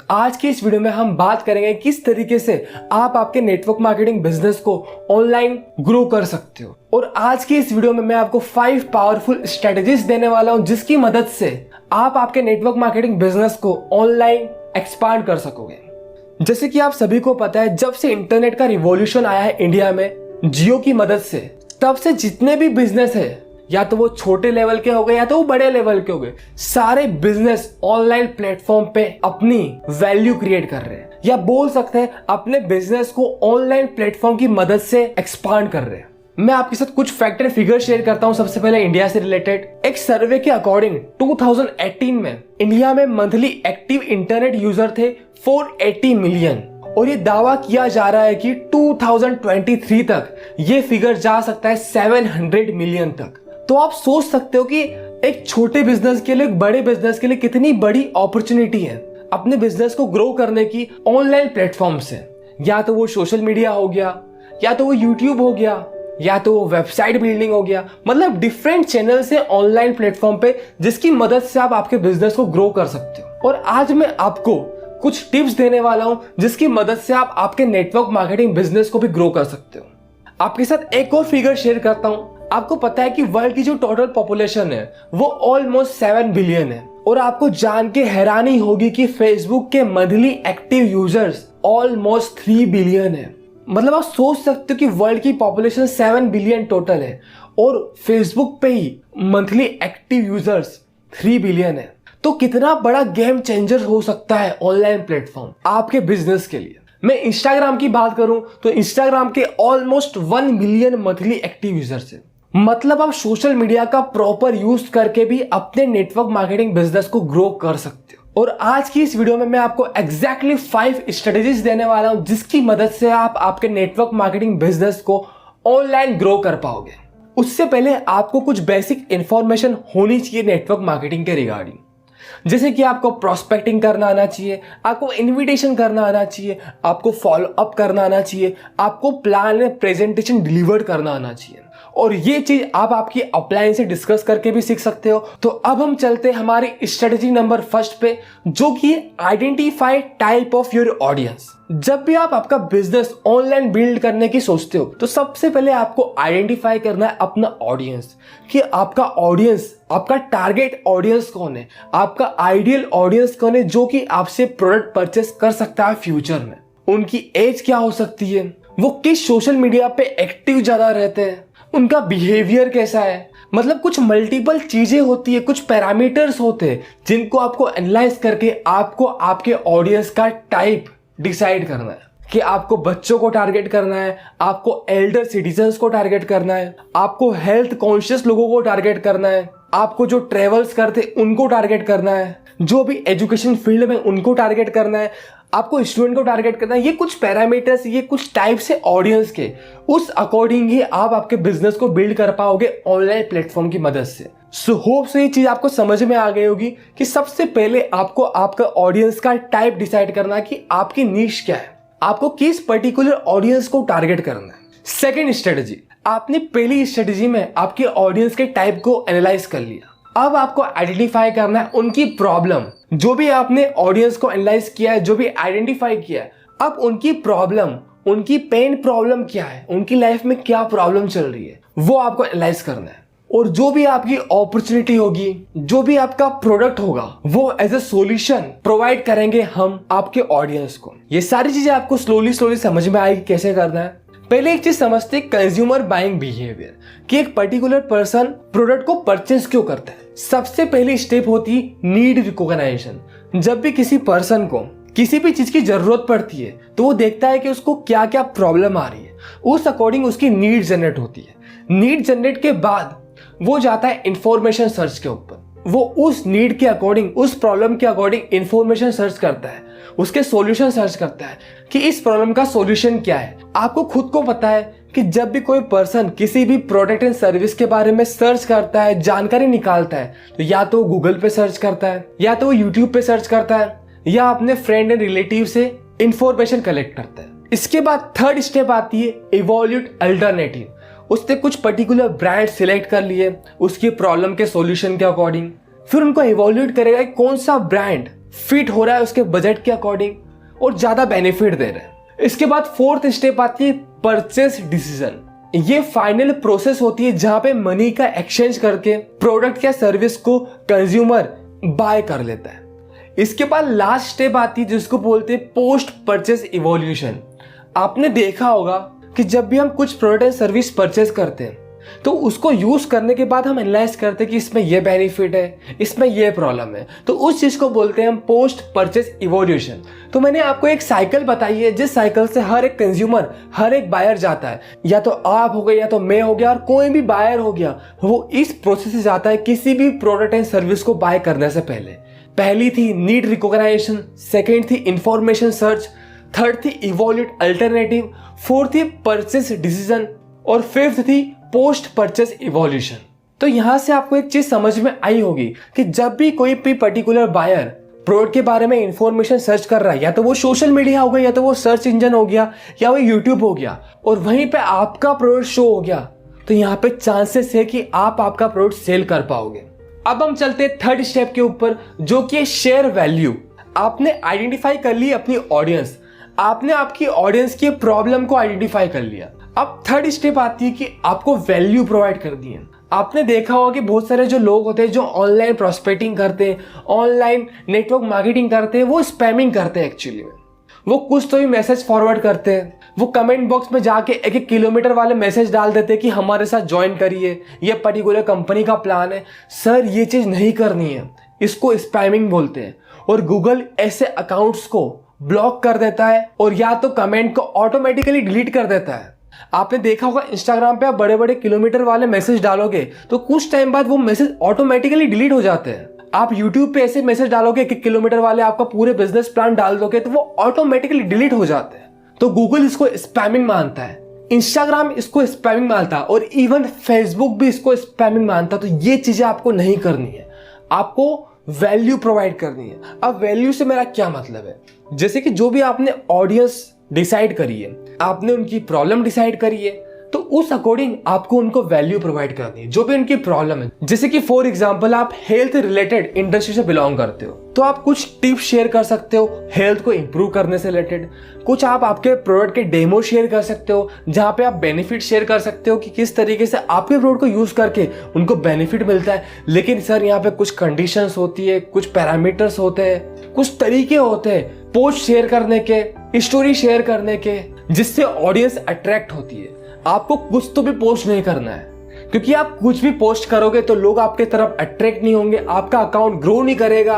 आज की इस वीडियो में हम बात करेंगे किस तरीके से आप आपके नेटवर्क मार्केटिंग बिजनेस को ऑनलाइन ग्रो कर सकते हो। और आज की इस वीडियो में मैं आपको 5 पावरफुल स्ट्रेटजीज देने वाला हूं जिसकी मदद से आप आपके नेटवर्क मार्केटिंग बिजनेस को ऑनलाइन एक्सपांड कर सकोगे। जैसे कि आप सभी को पता है, जब से इंटरनेट का रिवॉल्यूशन आया है इंडिया में जियो की मदद से, तब से जितने भी बिजनेस है, या तो वो छोटे लेवल के हो गए या तो वो बड़े लेवल के हो गए, सारे बिजनेस ऑनलाइन प्लेटफॉर्म पे अपनी वैल्यू क्रिएट कर रहे हैं, या बोल सकते हैं अपने बिजनेस को ऑनलाइन प्लेटफॉर्म की मदद से एक्सपांड कर रहे हैं। मैं आपके साथ कुछ फैक्ट एंड फिगर शेयर करता हूं। सबसे पहले इंडिया से रिलेटेड एक सर्वे के अकॉर्डिंग 2018 में इंडिया में मंथली एक्टिव इंटरनेट यूजर थे 480 मिलियन, और ये दावा किया जा रहा है कि 2023 तक ये फिगर जा सकता है 700 मिलियन तक। तो आप सोच सकते हो कि एक छोटे बिजनेस के लिए, एक बड़े बिजनेस के लिए कितनी बड़ी अपॉर्चुनिटी है अपने बिजनेस को ग्रो करने की ऑनलाइन प्लेटफॉर्म से। या तो वो सोशल मीडिया हो गया, या तो वो यूट्यूब हो गया, या तो वो वेबसाइट बिल्डिंग हो गया, मतलब डिफरेंट चैनल से ऑनलाइन प्लेटफॉर्म पे जिसकी मदद से आप आपके बिजनेस को ग्रो कर सकते हो। और आज मैं आपको कुछ टिप्स देने वाला हूं जिसकी मदद से आप आपके नेटवर्क मार्केटिंग बिजनेस को भी ग्रो कर सकते हो। आपके साथ एक और फिगर शेयर करता हूं। आपको पता है कि वर्ल्ड की जो टोटल पॉपुलेशन है वो ऑलमोस्ट 7 बिलियन है, और आपको जान के हैरानी होगी कि फेसबुक के monthly active users almost 3 billion है। मतलब आप सोच सकते हो कि वर्ल्ड की पॉपुलेशन 7 बिलियन टोटल है और फेसबुक पे ही मंथली एक्टिव यूजर्स 3 बिलियन है। तो कितना बड़ा गेम चेंजर हो सकता है ऑनलाइन प्लेटफॉर्म आपके बिजनेस के लिए। मैं इंस्टाग्राम की बात करूं तो इंस्टाग्राम के almost 1 million monthly active users है। मतलब आप सोशल मीडिया का प्रॉपर यूज करके भी अपने नेटवर्क मार्केटिंग बिजनेस को ग्रो कर सकते हो। और आज की इस वीडियो में मैं आपको एग्जैक्टली 5 स्ट्रेटेजीज देने वाला हूं जिसकी मदद से आप आपके नेटवर्क मार्केटिंग बिजनेस को ऑनलाइन ग्रो कर पाओगे। उससे पहले आपको कुछ बेसिक इंफॉर्मेशन होनी चाहिए नेटवर्क मार्केटिंग के रिगार्डिंग। जैसे कि आपको प्रोस्पेक्टिंग करना आना चाहिए, आपको इनविटेशन करना आना चाहिए, आपको फॉलो अप करना आना चाहिए, आपको प्लान में प्रेजेंटेशन डिलीवर करना आना चाहिए। और ये चीज आप आपकी अपलाइन से डिस्कस करके भी सीख सकते हो। तो अब हम चलते हैं हमारी स्ट्रेटेजी नंबर 1 पे, जो कि identify type of your audience. जब भी आप आपका बिजनेस ऑनलाइन बिल्ड करने की सोचते हो तो सबसे पहले आपको आइडेंटिफाई करना है अपना ऑडियंस, कि आपका ऑडियंस, आपका टारगेट ऑडियंस कौन है, आपका आइडियल ऑडियंस कौन है जो कि आपसे प्रोडक्ट परचेस कर सकता है फ्यूचर में। उनकी एज क्या हो सकती है, वो किस सोशल मीडिया पे एक्टिव ज्यादा रहते हैं, उनका बिहेवियर कैसा है। मतलब कुछ मल्टीपल चीजें होती है, कुछ पैरामीटर्स होते हैं जिनको आपको एनालाइज करके आपको आपके ऑडियंस का टाइप डिसाइड करना है कि आपको बच्चों को टारगेट करना है, आपको एल्डर सिटीजन्स को टारगेट करना है, आपको हेल्थ कॉन्शियस लोगों को टारगेट करना है, आपको जो ट्रेवल्स करते उनको टारगेट करना है, जो भी एजुकेशन फील्ड में उनको टारगेट करना है, आपको स्टूडेंट को टारगेट करना है। ये कुछ पैरामीटर्स, ये कुछ टाइप से ऑडियंस के, उस अकॉर्डिंग ही आप आपके बिजनेस को बिल्ड कर पाओगे ऑनलाइन प्लेटफॉर्म की मदद से। सो होप से ये चीज आपको समझ में आ गई होगी कि सबसे पहले आपको आपका ऑडियंस का टाइप डिसाइड करना है कि आपकी नीश क्या है, आपको किस पर्टिकुलर ऑडियंस को टारगेट करना है। सेकेंड स्ट्रेटेजी, आपने पहली स्ट्रेटेजी में आपके ऑडियंस के टाइप को एनालाइज कर लिया। अब आपको आइडेंटिफाई करना है उनकी प्रॉब्लम। जो भी आपने ऑडियंस को एनालाइज किया है, जो भी आइडेंटिफाई किया है, अब उनकी प्रॉब्लम, उनकी पेन प्रॉब्लम क्या है, उनकी लाइफ में क्या प्रॉब्लम चल रही है, वो आपको एनालाइज करना है। और जो भी आपकी अपॉर्चुनिटी होगी, जो भी आपका प्रोडक्ट होगा, वो एज ए सॉल्यूशन प्रोवाइड करेंगे हम आपके ऑडियंस को। ये सारी चीजें आपको स्लोली समझ में आएगी कैसे करना है। पहले एक चीज समझते हैं, कंज्यूमर बाइंग बिहेवियर, कि एक पर्टिकुलर पर्सन प्रोडक्ट को परचेस क्यों करता है। सबसे पहली स्टेप होती है नीड रिकॉग्निशन। जब भी किसी पर्सन को किसी भी चीज की जरूरत पड़ती है तो वो देखता है कि उसको क्या क्या प्रॉब्लम आ रही है, उस अकॉर्डिंग उसकी नीड जनरेट होती है। नीड जनरेट के बाद वो जाता है इंफॉर्मेशन सर्च के ऊपर। वो उस नीड के अकॉर्डिंग, उस प्रॉब्लम के अकॉर्डिंग इंफॉर्मेशन सर्च करता है, उसके सॉल्यूशन सर्च करता है कि इस प्रॉब्लम का सॉल्यूशन क्या है। आपको खुद को पता है कि जब भी कोई पर्सन किसी भी प्रोडक्ट एंड सर्विस के बारे में सर्च करता है, जानकारी निकालता है, तो या तो गूगल पे सर्च करता है, या तो यूट्यूब पे सर्च करता है, या अपने फ्रेंड एंड रिलेटिव से इंफॉर्मेशन कलेक्ट करता है। इसके बाद थर्ड स्टेप आती है इवोल्यूट अल्टरनेटिव। उसने कुछ पर्टिकुलर ब्रांड सिलेक्ट कर लिए उसकी प्रॉब्लम के सॉल्यूशन के अकॉर्डिंग, फिर उनको इवोल्यूट करेगा कौन सा ब्रांड फिट हो रहा है उसके बजट के अकॉर्डिंग और ज्यादा बेनिफिट दे रहा है। इसके बाद फोर्थ स्टेप आती है परचेस डिसीजन। ये फाइनल प्रोसेस होती है जहां पे मनी का एक्सचेंज करके प्रोडक्ट या सर्विस को कंज्यूमर बाय कर लेता है। इसके बाद लास्ट स्टेप आती है जिसको बोलते हैं पोस्ट परचेस इवोल्यूशन। आपने देखा होगा कि जब भी हम कुछ प्रोडक्ट एंड सर्विस परचेस करते हैं तो उसको यूज करने के बाद हम एनालाइज करते हैं कि इसमें ये बेनिफिट है, इसमें ये प्रॉब्लम है, तो उस चीज को बोलते हैं हम पोस्ट परचेस इवोल्यूशन। तो मैंने आपको एक साइकिल बताई है जिस साइकिल से हर एक कंज्यूमर, हर एक बायर जाता है, या तो आप हो गए या तो मैं हो गया और कोई भी बायर हो गया, वो इस प्रोसेस से जाता है किसी भी प्रोडक्ट एंड सर्विस को बाय करने से पहले। पहली थी नीड रिकॉग्नाइजेशन, सेकेंड थी इंफॉर्मेशन सर्च, थर्ड थी इवोल्यूट अल्टरनेटिव, फोर्थ थी परचेस डिसीजन और फिफ्थ थी पोस्ट परचेस इवोल्यूशन। तो यहां से आपको एक चीज समझ में आई होगी कि जब भी कोई भी पर्टिकुलर बायर प्रोडक्ट के बारे में इंफॉर्मेशन सर्च कर रहा है, या तो वो सोशल मीडिया हो गया, या तो वो सर्च इंजन हो गया, या वो यूट्यूब हो गया, और वहीं पे आपका प्रोडक्ट शो हो गया, तो यहाँ पे चांसेस है कि आप आपका प्रोडक्ट सेल कर पाओगे। अब हम चलते हैं थर्ड स्टेप के ऊपर, जो कि शेयर वैल्यू। आपने आइडेंटिफाई कर ली अपनी ऑडियंस, आपने आपकी ऑडियंस की प्रॉब्लम को आइडेंटिफाई कर लिया। अब थर्ड स्टेप आती है कि आपको वैल्यू प्रोवाइड कर दी है। आपने देखा होगा कि बहुत सारे जो लोग होते हैं जो ऑनलाइन प्रोस्पेक्टिंग करते हैं, ऑनलाइन नेटवर्क मार्केटिंग करते हैं, वो स्पैमिंग करते हैं। एक्चुअली में वो कुछ तो भी मैसेज फॉरवर्ड करते हैं, वो कमेंट बॉक्स में जाके 1-1 किलोमीटर वाले मैसेज डाल देते हैं कि हमारे साथ ज्वाइन करिए, ये पर्टिकुलर कंपनी का प्लान है। सर ये चीज नहीं करनी है, इसको स्पैमिंग बोलते हैं। और गूगल ऐसे अकाउंट्स को ब्लॉक कर देता है और या तो कमेंट को ऑटोमेटिकली डिलीट कर देता है। आपने देखा होगा इंस्टाग्राम पे आप बड़े बड़े किलोमीटर वाले मैसेज डालोगे तो कुछ टाइम बाद वो मैसेज ऑटोमेटिकली डिलीट हो जाते हैं। आप यूट्यूब पे ऐसे मैसेज डालोगे 1 किलोमीटर वाले, आपका पूरे बिजनेस प्लान डाल दोगे तो वो ऑटोमेटिकली डिलीट हो जाते हैं। तो गूगल इसको स्पैमिंग मानता है, इंस्टाग्राम इसको स्पैमिंग मानता है और इवन फेसबुक भी इसको स्पैमिंग मानता है। तो ये चीजें आपको नहीं करनी है, आपको वैल्यू प्रोवाइड करनी है। अब वैल्यू से मेरा क्या मतलब है, जैसे कि जो भी आपने ऑडियंस डिसाइड करी है, आपने उनकी प्रॉब्लम डिसाइड करी है, तो उस अकॉर्डिंग आपको उनको वैल्यू प्रोवाइड करनी है जो भी उनकी प्रॉब्लम है। जैसे कि फॉर एग्जांपल आप हेल्थ रिलेटेड इंडस्ट्री से बिलोंग करते हो तो आप कुछ टिप्स शेयर कर सकते हो हेल्थ को इंप्रूव करने से रिलेटेड। कुछ आप आपके प्रोडक्ट के डेमो शेयर कर सकते हो जहां पे आप बेनिफिट शेयर कर सकते हो कि किस तरीके से आपके प्रोडक्ट को यूज करके उनको बेनिफिट मिलता है। लेकिन सर यहाँ पे कुछ कंडीशंस होती है, कुछ पैरामीटर्स होते हैं, कुछ तरीके होते हैं पोस्ट शेयर करने के, स्टोरी शेयर करने के, जिससे ऑडियंस अट्रैक्ट होती है। आपको कुछ तो भी पोस्ट नहीं करना है, क्योंकि आप कुछ भी पोस्ट करोगे तो लोग आपके तरफ अट्रैक्ट नहीं होंगे, आपका अकाउंट ग्रो नहीं करेगा,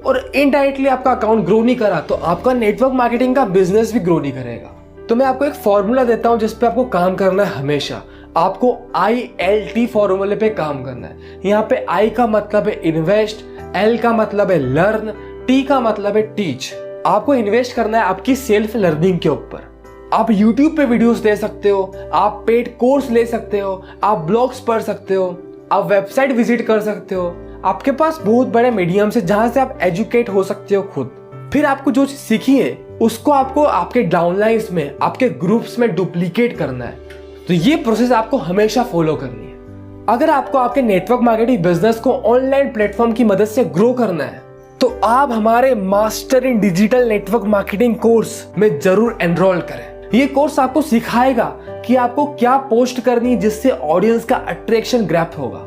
और इनडायरेक्टली आपका अकाउंट ग्रो नहीं करा तो आपका नेटवर्क मार्केटिंग का बिजनेस भी ग्रो नहीं करेगा। तो मैं आपको एक फॉर्मूला देता हूं जिसपे आपको काम करना है हमेशा। आपको ILT फॉर्मूले पे काम करना है। यहाँ पे I का मतलब है इन्वेस्ट, L का मतलब है लर्न, T का मतलब है टीच। आपको इन्वेस्ट करना है आपकी सेल्फ लर्निंग के ऊपर। आप YouTube पे वीडियोस दे सकते हो, आप पेड कोर्स ले सकते हो, आप ब्लॉग्स पढ़ सकते हो, आप वेबसाइट विजिट कर सकते हो। आपके पास बहुत बड़े मीडियम से जहां से आप एजुकेट हो सकते हो खुद। फिर आपको जो चीज सीखी है उसको आपको आपके डाउनलाइंस में, आपके ग्रुप्स में डुप्लीकेट करना है। तो ये प्रोसेस आपको हमेशा फॉलो करनी है। अगर आपको आपके नेटवर्क मार्केटिंग बिजनेस को ऑनलाइन प्लेटफॉर्म की मदद से ग्रो करना है तो आप हमारे master in digital network marketing course में जरूर एनरोल करें। ये कोर्स आपको सिखाएगा कि आपको क्या पोस्ट करनी है जिससे ऑडियंस का अट्रैक्शन ग्रैब होगा।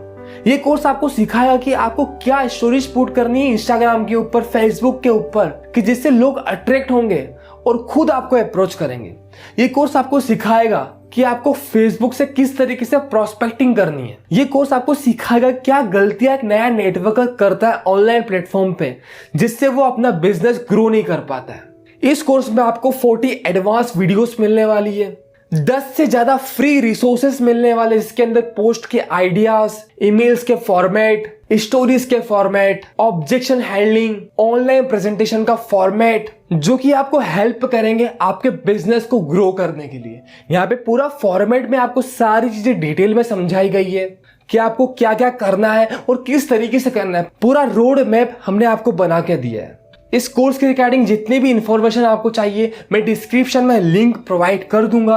ये कोर्स आपको सिखाएगा कि आपको क्या स्टोरीज पुट करनी है इंस्टाग्राम के ऊपर, फेसबुक के ऊपर, कि जिससे लोग अट्रैक्ट होंगे और खुद आपको अप्रोच करेंगे। ये कोर्स आपको सिखाएगा कि आपको फेसबुक से किस तरीके से प्रोस्पेक्टिंग करनी है। ये कोर्स आपको सिखाएगा क्या गलतियां एक नया नेटवर्कर करता है ऑनलाइन प्लेटफॉर्म पे जिससे वो अपना बिजनेस ग्रो नहीं कर पाता है। इस कोर्स में आपको 40 एडवांस वीडियोस मिलने वाली है, 10 से ज्यादा फ्री रिसोर्सेस मिलने वाले जिसके अंदर पोस्ट के आइडियाज, ईमेल्स के फॉर्मेट, स्टोरीज के format, objection handling, online presentation का फॉर्मेट, जो कि आपको हेल्प करेंगे आपके बिजनेस को ग्रो करने के लिए। यहाँ पे पूरा फॉर्मेट में आपको सारी चीजें डिटेल में समझाई गई है कि आपको क्या क्या करना है और किस तरीके से करना है। पूरा रोड मैप हमने आपको बना के दिया है। इस कोर्स के रिगार्डिंग जितनी भी इंफॉर्मेशन आपको चाहिए मैं डिस्क्रिप्शन में लिंक प्रोवाइड कर दूंगा।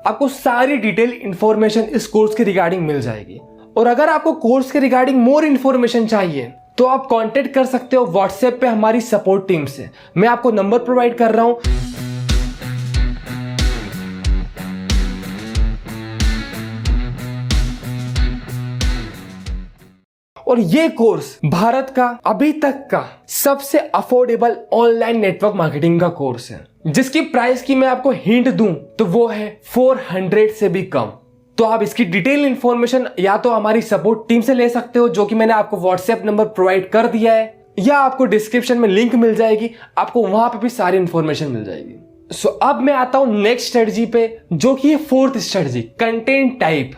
आपको सारी डिटेल इंफॉर्मेशन इस कोर्स के रिगार्डिंग मिल जाएगी। और अगर आपको कोर्स के रिगार्डिंग मोर इंफॉर्मेशन चाहिए तो आप कांटेक्ट कर सकते हो व्हाट्सएप पे हमारी सपोर्ट टीम से। मैं आपको नंबर प्रोवाइड कर रहा हूं। और ये कोर्स भारत का अभी तक का सबसे अफोर्डेबल ऑनलाइन नेटवर्क मार्केटिंग का कोर्स है, जिसकी प्राइस की मैं आपको हिंट दूं तो वो है 400 से भी कम। तो आप इसकी डिटेल इंफॉर्मेशन या तो हमारी सपोर्ट टीम से ले सकते हो, जो कि मैंने आपको व्हाट्सएप नंबर प्रोवाइड कर दिया है, या आपको डिस्क्रिप्शन में लिंक मिल जाएगी, आपको वहां पे भी सारी इंफॉर्मेशन मिल जाएगी। सो अब मैं आता हूं नेक्स्ट स्ट्रेटजी पे, जो कि है फोर्थ स्ट्रेटजी, कंटेंट टाइप।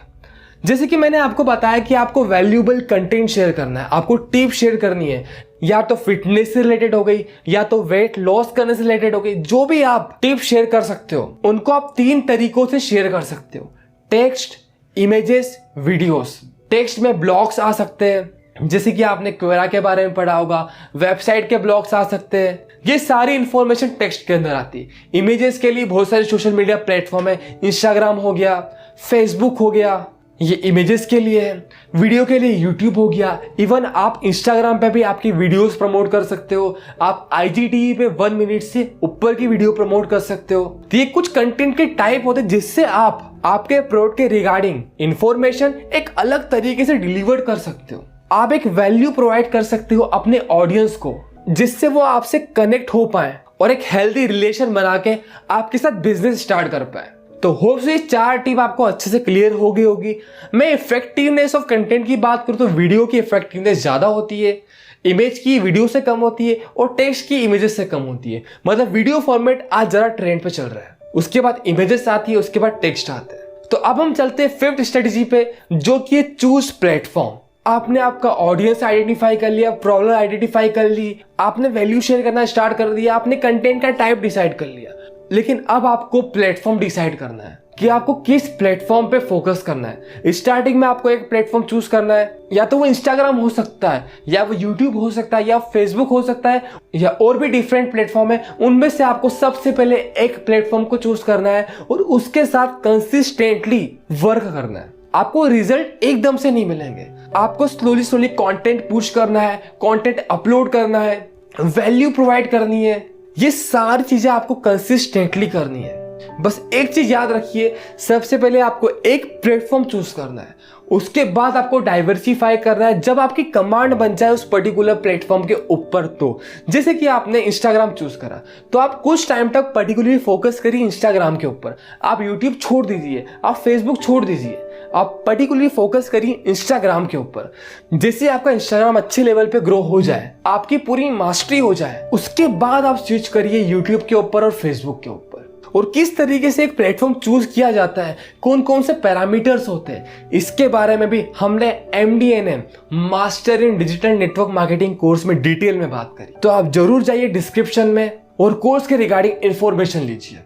जैसे कि मैंने आपको बताया कि आपको वैल्यूएबल कंटेंट शेयर करना है, आपको टिप शेयर करनी है, या तो फिटनेस से रिलेटेड हो गई, या तो वेट लॉस करने से रिलेटेड हो गई। जो भी आप टिप शेयर कर सकते हो उनको आप 3 तरीकों से शेयर कर सकते हो, टेक्स्ट, इमेजेस, वीडियोस। टेक्स्ट में ब्लॉग्स आ सकते हैं, जैसे कि आपने क्वेरा के बारे में पढ़ा होगा, वेबसाइट के ब्लॉग्स आ सकते हैं, ये सारी इंफॉर्मेशन टेक्स्ट के अंदर आती है। इमेजेस के लिए बहुत सारे सोशल मीडिया प्लेटफॉर्म है, इंस्टाग्राम हो गया, फेसबुक हो गया, ये इमेजेस के लिए है। वीडियो के लिए यूट्यूब हो गया, इवन आप इंस्टाग्राम पे भी आपकी वीडियोस प्रमोट कर सकते हो, आप IGTV पे 1 मिनट से ऊपर की वीडियो प्रमोट कर सकते हो। तो ये कुछ कंटेंट के टाइप होते हैं जिससे आप आपके प्रोडक्ट के रिगार्डिंग इंफॉर्मेशन एक अलग तरीके से डिलीवर कर सकते हो। आप एक वैल्यू प्रोवाइड कर सकते हो अपने ऑडियंस को, जिससे वो आपसे कनेक्ट हो पाए और एक हेल्दी रिलेशन बना के आपके साथ बिजनेस स्टार्ट कर पाए। तो होप से 4 टिप आपको अच्छे से क्लियर हो गई होगी। मैं इफेक्टिवनेस ऑफ कंटेंट की बात करूं तो वीडियो की इफेक्टिवनेस ज्यादा होती है, इमेज की वीडियो से कम होती है, और टेक्स्ट की इमेजेस से कम होती है। मतलब वीडियो फॉर्मेट आज जरा ट्रेंड पे चल रहा है, उसके बाद इमेजेस आती है, उसके बाद टेक्स्ट आते हैं। तो अब हम चलते हैं 5th स्ट्रेटेजी पे, जो कि चूज प्लेटफॉर्म। आपने आपका ऑडियंस आइडेंटिफाई कर लिया, प्रॉब्लम आइडेंटिफाई कर ली, आपने वैल्यू शेयर करना स्टार्ट कर दिया, आपने कंटेंट का टाइप डिसाइड कर लिया, लेकिन अब आपको प्लेटफॉर्म डिसाइड करना है कि आपको किस प्लेटफॉर्म पे फोकस करना है। स्टार्टिंग में आपको एक प्लेटफॉर्म चूज करना है, या तो वो इंस्टाग्राम हो सकता है, या वो यूट्यूब हो सकता है, या फेसबुक हो सकता है, या और भी डिफरेंट प्लेटफॉर्म है। उनमें से आपको सबसे पहले एक प्लेटफॉर्म को चूज करना है और उसके साथ कंसिस्टेंटली वर्क करना है। आपको रिजल्ट एकदम से नहीं मिलेंगे, आपको स्लोली कंटेंट पुश करना है, कंटेंट अपलोड करना है, वैल्यू प्रोवाइड करनी है। ये सारी चीजें आपको कंसिस्टेंटली करनी है। बस एक चीज याद रखिए, सबसे पहले आपको एक प्लेटफॉर्म चूज करना है, उसके बाद आपको डाइवर्सिफाई करना है। जब आपकी कमांड बन जाए उस पर्टिकुलर प्लेटफॉर्म के ऊपर, तो जैसे कि आपने इंस्टाग्राम चूज करा, तो आप कुछ टाइम तक पर्टिकुलरली फोकस करिए इंस्टाग्राम के ऊपर। आप यूट्यूब छोड़ दीजिए, आप फेसबुक छोड़ दीजिए, आप पर्टिकुलरली फोकस करिए इंस्टाग्राम के ऊपर। जैसे आपका इंस्टाग्राम अच्छे लेवल पे ग्रो हो जाए, आपकी पूरी मास्टरी हो जाए, उसके बाद आप स्विच करिए यूट्यूब के ऊपर और फेसबुक के ऊपर। और किस तरीके से एक प्लेटफॉर्म चूज किया जाता है, कौन कौन से पैरामीटर्स होते हैं, इसके बारे में भी हमने MDNM master in digital network marketing course में डिटेल में बात करी। तो आप जरूर जाइए डिस्क्रिप्शन में और कोर्स के रिगार्डिंग इंफॉर्मेशन लीजिए।